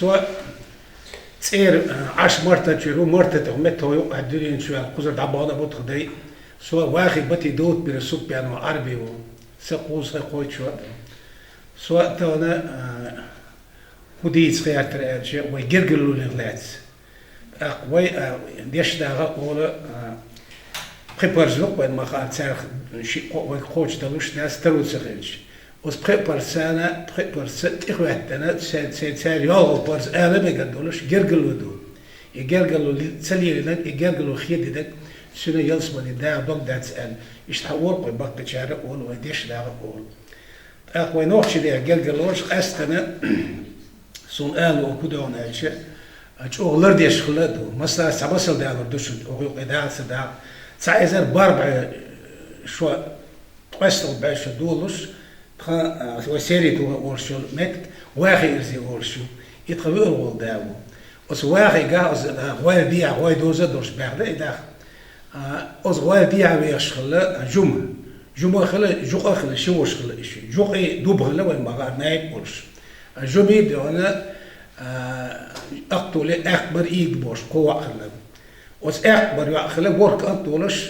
سواء تصير 10 مرات تشيرو مرات تغمت هو يقعدون شو القزر دعبانة بتخدي سواء واخد بتي دوت برسوب بيانو عربي وسقوس قوي شو سواء تانا هديت خيار ترى ويجرجلوا للغلات أقوي ديش داغا ولا préparzluk ben mag aan zeggen wat coach dat lust naast terug zeggen os preparsana preparset ik weet dat zijn ja al pars alle begadolus gergelu do e gergelu tsali len e gergelu khid dak sunu yalsma da dog dat en is tawor qoy bak tchara ol wa dish da ol aqwa noqsh da gergelus astana son al o kudon elche oğullar diye şıkıldı. Mesela sabasıl dağılır düşün. Oğul edası da. Sayızer barba şu قصة باش دولش وسيري تو ورشو مكت واخي يرزي ورشو يتخبر ول داو os واخي جاز غوال بيع غوال دوزا دوش بعد إذا os غوال بيع ويشخل جمع خلا جوق خلا شو خلا إيش جوقي دوب خلا وين بقى نايب ورش جمي دهنا أقتل أكبر إيد بوش قوة خلا os أكبر خلا ورك أقتلش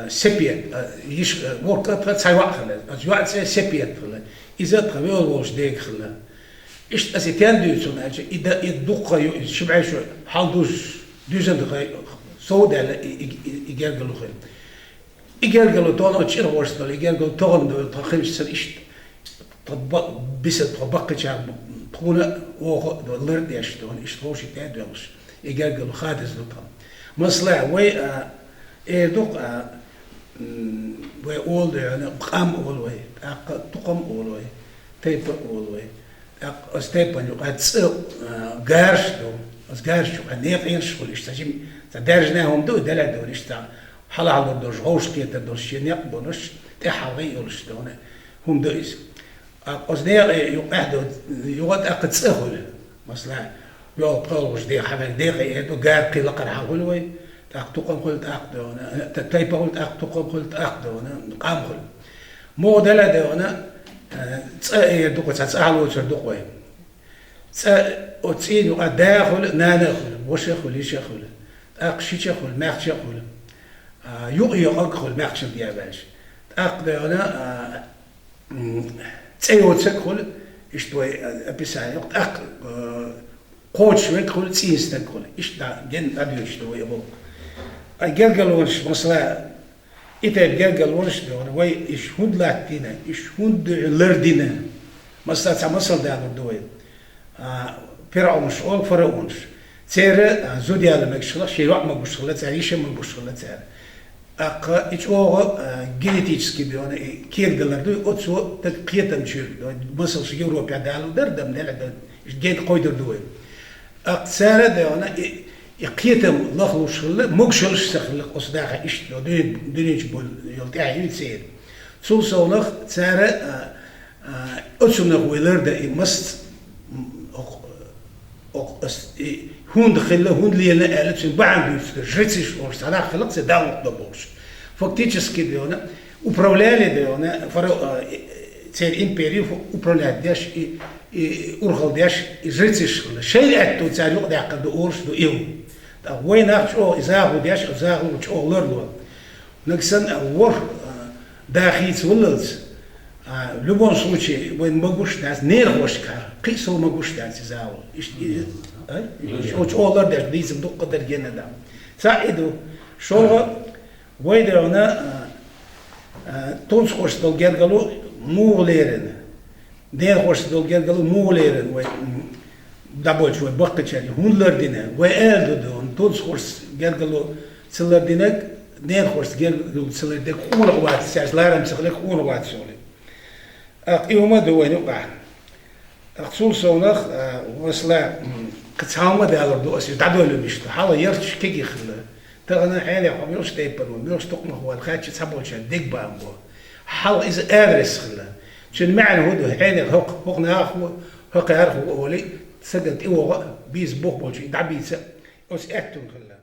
سبيت يش ورك أقتل سايوا خلا as جوات سبيت خلا إذا تخبر ورش ديك خلا إيش أسيتان دوسون أجي إذا يدق شبع شو حال دوزن دقي سود على يجرجلو خير يجرجلو تون أشير ورستل يجرجلو تون تخيل سر إيش طبق بس طبق كشاب تقول وه لرد يش تون إيش توشي تادوش يجرجلو خادز لطم مصلع وي دوق وي أول ده أنا قام أول وي تقام أول وي تيب أول وي أستيبان يقعد جارش دو أس جارش يقعد نيقين شغل يشتجم تدرجناهم دو دلا دو يشتا حلا على دوش غوش كيت دوش ينق بونش تحاوي يولش دونا هم دويس أس نيق يقعد يقعد أقد سهل مثلا يو قالوش دي حبل دي يدو جار قيل قرح حول وي تقوم قلت أقدونا تتيب قلت تقوم قلت أقدونا قام قل مو دلا دونا دوك تسألوا تردوك وين أتسين يقعد داخل نانخل وش يخل إيش يخل أقشيش يخل ماخش يخل يقي أقخل ماخش دياباش أقدر أنا تسيو تسكل إيش توي أبيسان يقط أق قوتش ويدخل تسيس تدخل إيش دا جن أبي إيش توي يبغى أجرجلوش مثلا إذا جرجل ورش ده وي إيش هند لاتينا إيش هند لردينا مثلا تمثل ده الدويل فرعونش أو فرعونش تير زودي على مكشلة شيء وقت ما بوشلة تعيش ما بوشلة تير أق إيش أو جينيتيكسكي بيونا كير دلردو أتسو تقيتم شيء مثلا شيء أوروبا دالو دردم دلدا إيش جين قيدر دويل أق سارة ده أنا يقيتم لخلو شغل مقشلش سخلق أصداقه إيش لو دينيش بول يلتعي يتسير سول سولخ سارة أتسمنا خويلر ده مست هون دخله هون لينا قالت سن بعد بيفكر جريتش أو صلاح خلق سداوت دبوش فكتيش كده هنا управляли ده هنا فرق تير إمبريو управлять داش أورخل داش جريتش شيء أتو تساريق ده عقد أورش دو إيو وين أخشوا إزاغو داش إزاغو وشو لردوا نكسن ور داخيت ولد в любом случае وين могуш нас нервош кар قيسو могуш нас إزاغو إيش وشو لرداش ديزم دو قدر جنا دام ساعدوا شو وين هنا تونس خوش دو جرجلو مو ليرن نرخوش دو جرجلو مو ليرن وين دابول شوي بقى شيء هون لردينا وقال دون تونس خورس جرجلو سلردينك نين خورس جرجلو سلردينك خون قوات ساس لارم سخلك خون قوات سولي يوم دوين يقع أقصول سونخ وصلا قتهاما دالر دو أسي تعدولو مشت حالا يرتش كيكي خلا تغنى حالي حميوش تيبر وميوش تقمه هو الخاتش تسابول شان ديك بامبو حالا إذا أدرس خلا شن معنى هدو حالي هق ناخو هق يعرفو أولي سجلت إيوه بيز بوخ بولشي دعبيسة أس أكتون خلا